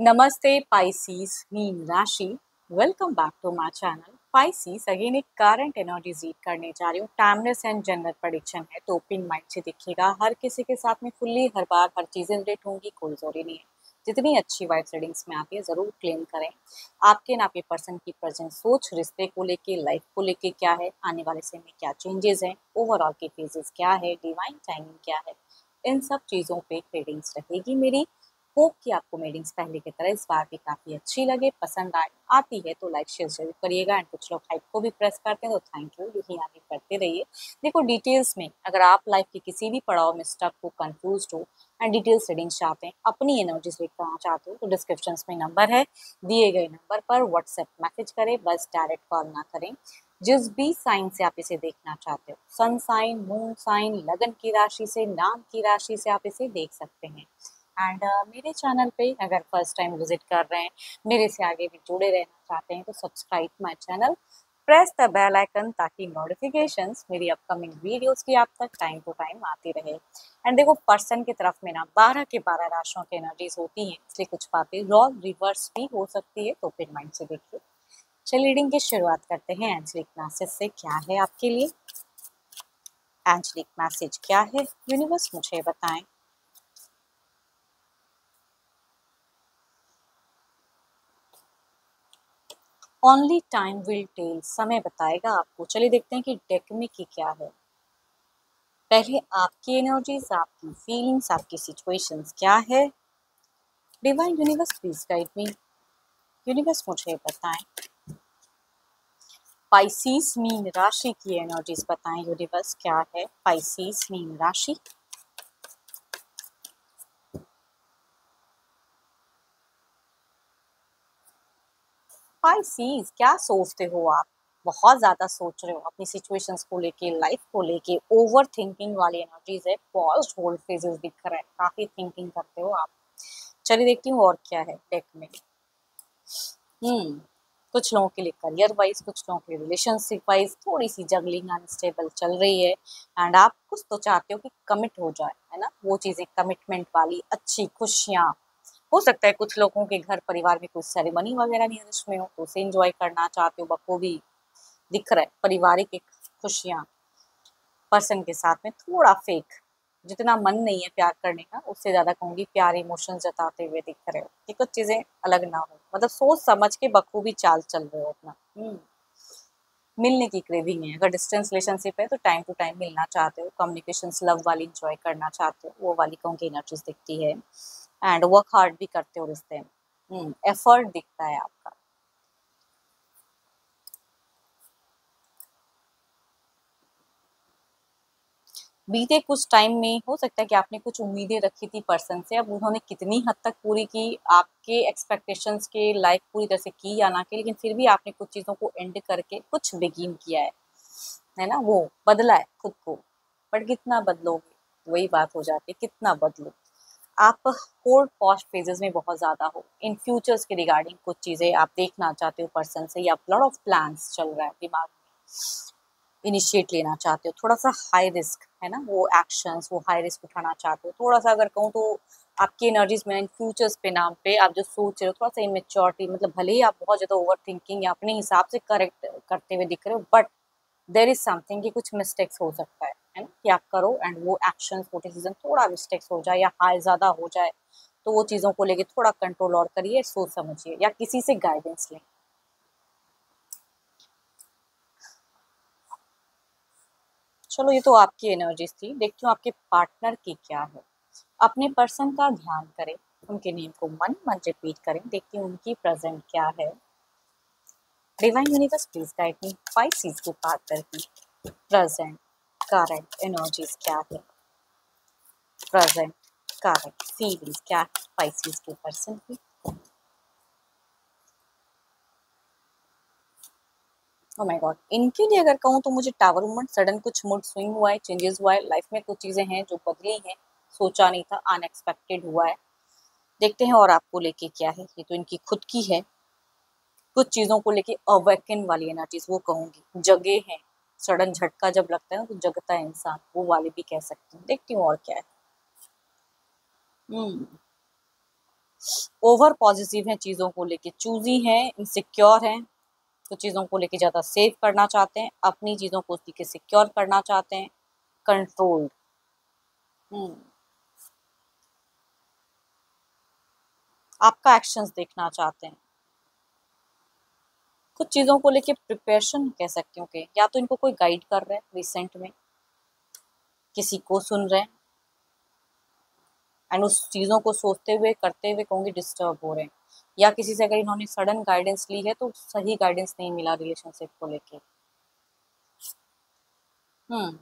Namaste Pisces, मीन राशि। Welcome back to my channel Pisces। Again एक करंट एनर्जी रीड करने जा रही हूँ। टाइमलेस एंड जनरल प्रेडिक्शन है तो ओपन माइंड से दिखेगा। हर किसी के साथ में फुल्ली हर बार हर चीज़ें रिलेट होंगी, कोई जरूरी नहीं है। जितनी अच्छी वाइब्स रीडिंग्स में आती है ज़रूर क्लेम करें। आपके ना आपके पर्सन की प्रेजेंट सोच, रिश्ते को लेके, लाइफ को लेके क्या है, आने वाले समय में क्या चेंजेस हैं, ओवरऑल के फेजेस क्या है, डिवाइन टाइमिंग क्या है, इन सब चीज़ों पे रीडिंग्स रहेगी मेरी। होप कि आपको मेडिंग्स पहले की तरह इस बार भी काफ़ी अच्छी लगे, पसंद आए। आती है तो लाइक शेयर जरूर करिएगा एंड कुछ लोग हाइप को भी प्रेस करते हैं तो थैंक यू, यही आगे करते रहिए। देखो डिटेल्स में अगर आप लाइफ के किसी भी पड़ाव में स्टक हो, कंफ्यूज हो एंड डिटेल्स रीडिंग्स चाहते हैं, अपनी एनर्जीज रीड करना चाहते हो तो डिस्क्रिप्शन में नंबर है, दिए गए नंबर पर व्हाट्सएप मैसेज करें, बस डायरेक्ट कॉल ना करें। जिस भी साइन से आप इसे देखना चाहते हो, सन साइन, मून साइन, लगन की राशि से, नाम की राशि से आप इसे देख सकते हैं। एंड मेरे चैनल पे अगर फर्स्ट टाइम विजिट कर रहे हैं, मेरे से आगे भी जुड़े रहना चाहते हैं तो subscribe my channel, press the bell icon ताकि नोटिफिकेशंस मेरी अपकमिंग वीडियोस की आप तक टाइम टू टाइम आती रहे। एंड देखो पर्सन की तरफ में ना 12 के 12 राशियों की एनर्जीज होती हैं, इसलिए कुछ बातें रॉल रिवर्स भी हो सकती है तो ओपन माइंड से देखिए। चलिए रीडिंग की शुरुआत करते हैं एंजलिक मैसेज से। क्या है आपके लिए एंजलिक मैसेज, क्या है यूनिवर्स मुझे बताएं। ओनली टाइम विल टेल, समय बताएगा आपको। चलिए देखते हैं कि डेक में की क्या है। पहले आपकी एनर्जीज, आपकी फीलिंग्स, आपकी सिचुएशंस क्या है। Divine universe please guide me. Universe मुझे बताएं। पाइसीस मीन राशि की एनर्जीज बताएं यूनिवर्स, क्या है पाइसीस मीन राशि। पाइसीज क्या सोचते हो आप? बहुत ज्यादा सोच रहे हो अपनी सिचुएशंस को लेके, लाइफ को लेके। ओवर थिंकिंग वाली एनर्जीज है, पॉज्ड होल्ड फेजेस दिख रहा है, काफी थिंकिंग करते हो आप। चलिए देखती हूँ और क्या है डेक में। हम्म कुछ लोगों के लिए करियर वाइज, कुछ लोगों के लिए रिलेशनशिप वाइज थोड़ी सी जगलिंग अनस्टेबल चल रही है। एंड आप कुछ तो चाहते हो कि कमिट हो जाए, है ना, वो चीजें कमिटमेंट वाली अच्छी खुशियाँ। हो सकता है कुछ लोगों के घर परिवार में कुछ सेरेमनी वगैरह नहीं में हो तो उसे एंजॉय करना चाहते हो, बखूबी दिख रहा है। पारिवारिक एक खुशियाँ पर्सन के साथ में, थोड़ा फेक, जितना मन नहीं है प्यार करने का उससे ज्यादा कहूंगी प्यार इमोशन जताते हुए दिख रहे हो कि कुछ चीजें अलग ना हो, मतलब सोच समझ के बखूबी चाल चल रहे हो अपना। मिलने की क्रेविंग है। अगर डिस्टेंस रिलेशनशिप है तो टाइम टू टाइम मिलना चाहते हो, कम्युनिकेशन लव वाली इंजॉय करना चाहते हो, वो वाली कहूँगी एनर्जीज दिखती है। एंड वर्क हार्ड भी करते हो रिश्ते में, एफर्ट दिखता है आपका। बीते कुछ टाइम में हो सकता है कि आपने कुछ उम्मीदें रखी थी पर्सन से, अब उन्होंने कितनी हद तक पूरी की, आपके एक्सपेक्टेशंस के लायक पूरी तरह से की या ना की, लेकिन फिर भी आपने कुछ चीज़ों को एंड करके कुछ बिगिन किया है ना, वो बदला है खुद को। बट कितना बदलोगे, वही बात हो जाती है, कितना बदलो आप। होल्ड पॉस्ट फेजेस में बहुत ज़्यादा हो, इन फ्यूचर्स के रिगार्डिंग कुछ चीज़ें आप देखना चाहते हो पर्सन से, या लॉट ऑफ प्लान्स चल रहा है दिमाग में, इनिशिएट लेना चाहते हो, थोड़ा सा हाई रिस्क है ना, वो एक्शंस, वो हाई रिस्क उठाना चाहते हो थोड़ा सा। अगर कहूँ तो आपकी एनर्जीज में इन फ्यूचर्स पे नाम पे आप जो सोच रहे हो, थोड़ा सा इमेच्योरिटी, मतलब भले ही आप बहुत ज़्यादा ओवर थिंकिंग या अपने हिसाब से करेक्ट करते हुए दिख रहे हो, बट देर इज समथिंग कि कुछ मिस्टेक्स हो सकता है ना, कि आप करो एंड वो एक्शन, वो डिसीजन थोड़ा मिस्टेक्स हो जाए या हाई ज़्यादा हो जाए, तो वो चीज़ों को लेके थोड़ा कंट्रोल और करिए, सोच समझिए या किसी से गाइडेंस लें। चलो ये तो आपकी एनर्जीज थी, देखती हूँ आपके पार्टनर की क्या है। अपने पर्सन का ध्यान करें, उनके नेम को मन मन रिपीट करें, देखती हूँ उनकी प्रेजेंट क्या है। Divine universe please guide me, Pisces के पार्टनर की प्रेजेंट करंट एनर्जीज क्या है। प्रेजेंट करंट फीलिंग्स क्या है पाइसेस के पर्सन की। ओह माय गॉड, इनके लिए अगर कहूँ तो मुझे टावर वुमन, सडन कुछ मूड स्विंग हुआ है, चेंजेस हुआ है लाइफ में, कुछ चीजें हैं जो बदली हैं, सोचा नहीं था, अनएक्सपेक्टेड हुआ है। देखते हैं और आपको लेके क्या है। ये तो इनकी खुद की है, कुछ चीजों को लेके अवेकन वाली एनर्जीज वो कहूंगी, जगे हैं। सडन झटका जब लगता है ना तो जगता है इंसान, वो वाली भी कह सकती हूँ। देखती हूँ और क्या है। हम्म ओवर पॉजिटिव हैं चीज़ों को लेके, चूजी हैं, इनसिक्योर हैं, तो चीज़ों को लेके ज़्यादा सेव करना चाहते हैं, अपनी चीज़ों को लेके सिक्योर करना चाहते हैं, कंट्रोल्ड। आपका एक्शंस देखना चाहते हैं, कुछ चीज़ों को लेके प्रिपरेशन कह सकती हूँ कि या तो इनको कोई गाइड कर रहा है रिसेंट में, किसी को सुन रहे हैं एंड उस चीज़ों को सोचते हुए करते हुए कहूँगी डिस्टर्ब हो रहे हैं, या किसी से अगर इन्होंने सडन गाइडेंस ली है तो सही गाइडेंस नहीं मिला रिलेशनशिप को लेके। हम्म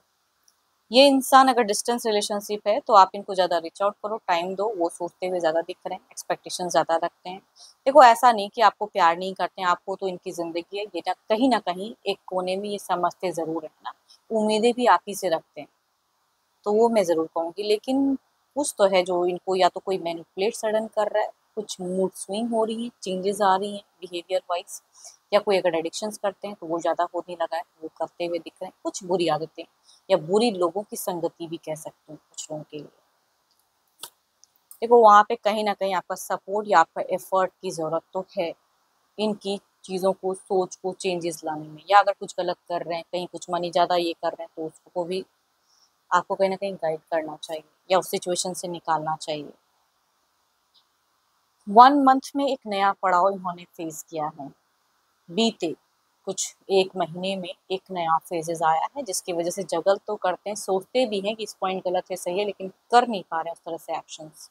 ये इंसान अगर डिस्टेंस रिलेशनशिप है तो आप इनको ज़्यादा रीच आउट करो, टाइम दो, वो सोचते हुए ज़्यादा दिख रहे हैं, एक्सपेक्टेशन ज़्यादा रखते हैं। देखो ऐसा नहीं कि आपको प्यार नहीं करते हैं, आपको तो इनकी ज़िंदगी है, ये ना कहीं एक कोने में ये समझते ज़रूर है ना, उम्मीदें भी आप ही से रखते हैं, तो वो मैं ज़रूर कहूँगी। लेकिन कुछ तो है जो इनको या तो कोई मैनिपुलेट सडन कर रहा है, कुछ मूड स्विंग हो रही है, चेंजेस आ रही हैं बिहेवियर वाइज, या कोई अगर एडिक्शंस करते हैं तो वो ज़्यादा होने लगा है, वो करते हुए दिख रहे हैं। कुछ बुरी आदतें या बुरी लोगों की संगति भी कह सकते हैं कुछ लोगों के लिए। देखो वहाँ पे कहीं ना कहीं आपका सपोर्ट या आपका एफर्ट की ज़रूरत तो है, इनकी चीज़ों को सोच को चेंजेस लाने में, या अगर कुछ गलत कर रहे हैं, कहीं कुछ मनी ज़्यादा ये कर रहे हैं तो उसको भी आपको कहीं ना कहीं गाइड करना चाहिए या उस सिचुएशन से निकालना चाहिए। 1 मंथ में एक नया पड़ाव इन्होंने फेस किया है, बीते कुछ 1 महीने में एक नया फेजेस आया है, जिसकी वजह से जगल तो करते हैं, सोचते भी हैं कि इस पॉइंट गलत है सही है, लेकिन कर नहीं पा रहे हैं उस तरह से एक्शंस।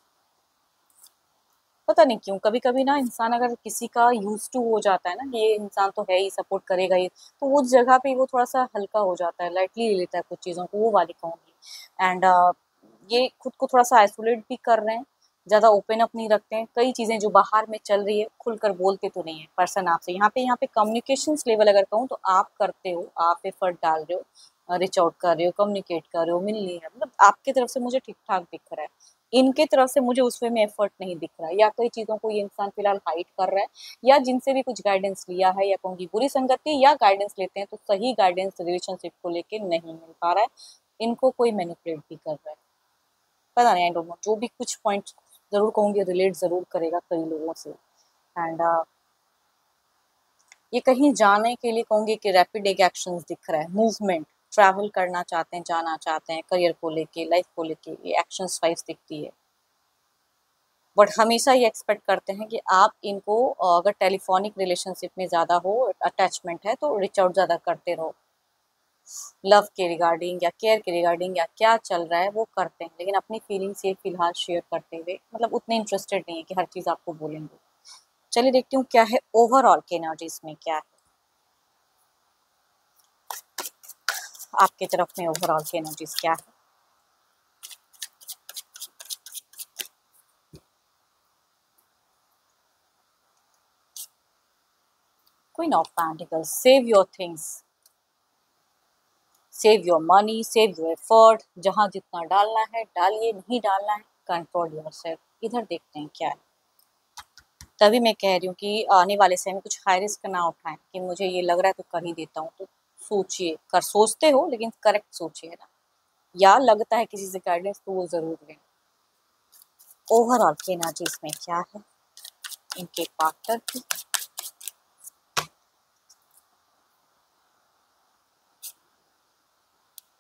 पता नहीं क्यों कभी कभी ना इंसान अगर किसी का यूज टू हो जाता है ना, ये इंसान तो है ही, सपोर्ट करेगा ही, तो उस जगह पे वो थोड़ा सा हल्का हो जाता है, लाइटली ले लेता है कुछ चीज़ों को, वो वाली कहूँगी। एंड ये खुद को थोड़ा सा आइसोलेट भी कर रहे हैं, ज़्यादा ओपन अप नहीं रखते हैं, कई चीज़ें जो बाहर में चल रही है खुलकर बोलते तो नहीं है पर्सन आपसे। यहाँ पे कम्युनिकेशन लेवल अगर कहूँ तो आप करते हो, आप एफर्ट डाल रहे हो, रीच आउट कर रहे हो, कम्युनिकेट कर रहे हो, मिल रही है, मतलब आपकी तरफ से मुझे ठीक ठाक दिख रहा है, इनके तरफ से मुझे उस वे में एफर्ट नहीं दिख रहा है, या कई चीज़ों को ये इंसान फिलहाल हाइड कर रहा है, या जिनसे भी कुछ गाइडेंस लिया है, या कहूँगी बुरी संगति या गाइडेंस लेते हैं तो सही गाइडेंस रिलेशनशिप को लेके नहीं मिल पा रहा है, इनको कोई मैनिपुलेट भी कर रहा है। पता नहीं, आई डोंट नो, जो भी कुछ पॉइंट ज़रूर कहूँगी रिलेट ज़रूर करेगा कई लोगों से। एंड ये कहीं जाने के लिए कहूँगी कि रैपिड एक एक्शंस दिख रहा है, मूवमेंट, ट्रैवल करना चाहते हैं, जाना चाहते हैं, करियर को लेके, लाइफ को लेके, ये एक्शंस वाइज दिखती है। बट हमेशा ये एक्सपेक्ट करते हैं कि आप इनको अगर टेलीफोनिक रिलेशनशिप में ज़्यादा हो, अटैचमेंट है, तो रिच आउट ज़्यादा करते रहो, लव के रिगार्डिंग या केयर के रिगार्डिंग या क्या चल रहा है वो करते हैं, लेकिन अपनी फीलिंग्स ये फिलहाल शेयर करते हुए मतलब उतने इंटरेस्टेड नहीं है कि हर चीज़ आपको बोलेंगे। चलिए देखती हूँ क्या है ओवरऑल के एनर्जीज में क्या है आपके तरफ में, ओवरऑल के एनर्जीज क्या है। Queen of pentacles, save your things, save your money, save your effort, जहाँ जितना डालना है डालिए, नहीं डालना है कंट्रोल योरसेल्फ। इधर देखते हैं क्या है। तभी मैं कह रही हूँ कि आने वाले समय में कुछ हाई रिस्क ना उठाएं कि मुझे ये लग रहा है तो कर ही देता हूँ, तो सोचिए, कर सोचते हो लेकिन करेक्ट सोचिए ना, या लगता है किसी से गाइडेंस तो वो जरूर लें। ओवरऑल की एनर्जीज में क्या है इनके पार्टनर की।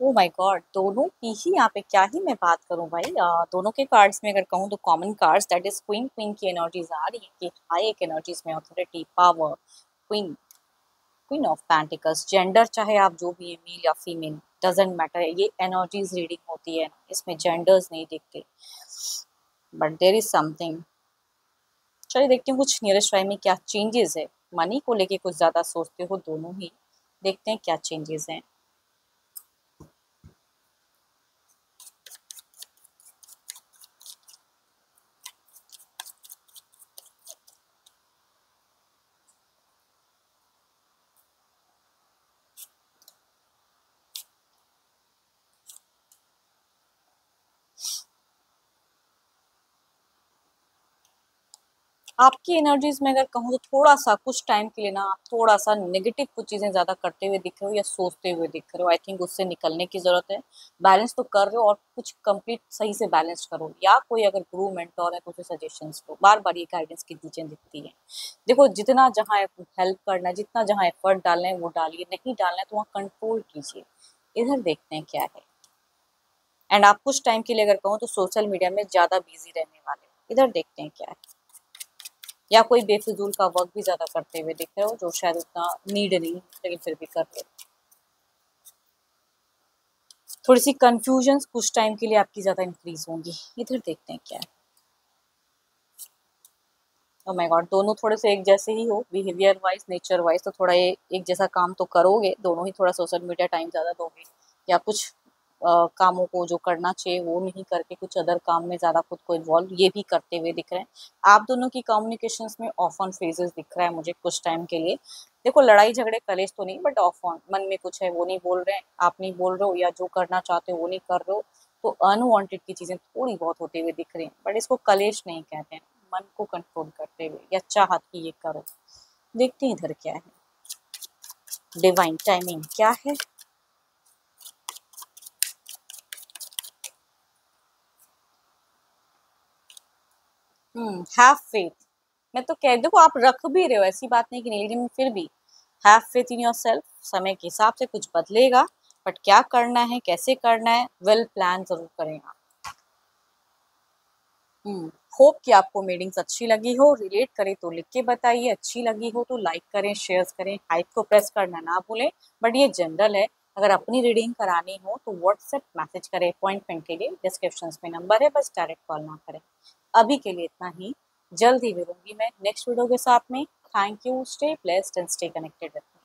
ओ माय गॉड, दोनों की ही यहाँ पे क्या ही मैं बात करूं भाई, दोनों के कार्ड्स में अगर कहूँ तो common cards, that is queen, queen की एनर्जीज आ रही है कि हाई एक एनर्जीज में authority, power, queen, queen of pentacles, gender चाहे आप जो भी है, मेल या फीमेल, डजेंट मैटर, ये एनर्जीज रीडिंग होती है, इसमें जेंडर्स नहीं दिखते, बट देर इज समथिंग। चलिए देखते हैं कुछ नियरेस्ट राय में क्या चेंजेस है, मनी को लेके कुछ ज़्यादा सोचते हो दोनों ही, देखते हैं क्या चेंजेस हैं। आपकी एनर्जीज में अगर कहूँ तो थोड़ा सा कुछ टाइम के लिए ना आप थोड़ा सा नेगेटिव कुछ चीजें ज्यादा करते हुए दिख रहे हो या सोचते हुए दिख रहे हो। आई थिंक उससे निकलने की जरूरत है। बैलेंस तो कर रहे हो और कुछ कंप्लीट सही से बैलेंस करो, या कोई अगर गुरु मेंटोर है तो उसे सजेशंस दो। बार बार ये गाइडेंस की चीजें दिखती है। देखो, जितना जहाँ हेल्प करना है, जितना जहाँ एफर्ट डालना है वो डालिए, नहीं डालना है तो वहाँ कंट्रोल कीजिए। इधर देखते हैं क्या है। एंड आप कुछ टाइम के लिए अगर कहूँ तो सोशल मीडिया में ज्यादा बिजी रहने वाले हो। इधर देखते हैं क्या है। या कोई बेफिजूल का वर्क भी ज्यादा करते हुए दिख रहे हो जो शायद उतना नीड नहीं लेकिन फिर भी कर रहे हो। थोड़ी सी कंफ्यूजन कुछ टाइम के लिए आपकी ज्यादा इंक्रीज होंगी। इधर देखते हैं क्या है। ओ माय गॉड, दोनों थोड़े से एक जैसे ही हो, बिहेवियर वाइज नेचर वाइज तो थोड़ा ये एक जैसा काम तो करोगे दोनों ही। थोड़ा सोशल मीडिया टाइम ज्यादा दोगे या कुछ कामों को जो करना चाहिए वो नहीं करके कुछ अदर काम में ज्यादा खुद को इन्वॉल्व ये भी करते हुए दिख रहे हैं। आप दोनों की कम्युनिकेशंस में ऑफ ऑन फेजेस दिख रहा है मुझे कुछ टाइम के लिए। देखो, लड़ाई झगड़े कलेश तो नहीं, बट ऑफ ऑन मन में कुछ है वो नहीं बोल रहे हैं, आप नहीं बोल रहे हो, या जो करना चाहते हो वो नहीं कर रहे हो। तो अनवांटेड की चीजें थोड़ी बहुत होते हुए दिख रही हैं, बट इसको कलेश नहीं कहते हैं। मन को कंट्रोल करते हुए या चाहत की ये करो। देखते हैं इधर क्या है। डिवाइन टाइमिंग क्या है। Have faith. मैं तो कह, देखो आप रख भी रहे हो, ऐसी बात नहीं कि नहीं, लेकिन फिर भी हैव फेथ इन योरसेल्फ। समय के हिसाब से कुछ बदलेगा, बट क्या करना है कैसे करना है वेल प्लान जरूर करेगा। होप कि आपको मीटिंग्स अच्छी लगी हो। रिलेट करे तो लिख के बताइए, अच्छी लगी हो तो लाइक करें, शेयर करें, हाइप को प्रेस करना ना भूलें। बट ये जनरल है। अगर अपनी रीडिंग करानी हो तो व्हाट्सएप मैसेज करें अपॉइंटमेंट के लिए। डिस्क्रिप्शन में नंबर है, बस डायरेक्ट कॉल ना करें। अभी के लिए इतना ही। जल्द ही मिलूंगी मैं नेक्स्ट वीडियो के साथ में। Thank you. Stay blessed and stay connected with me.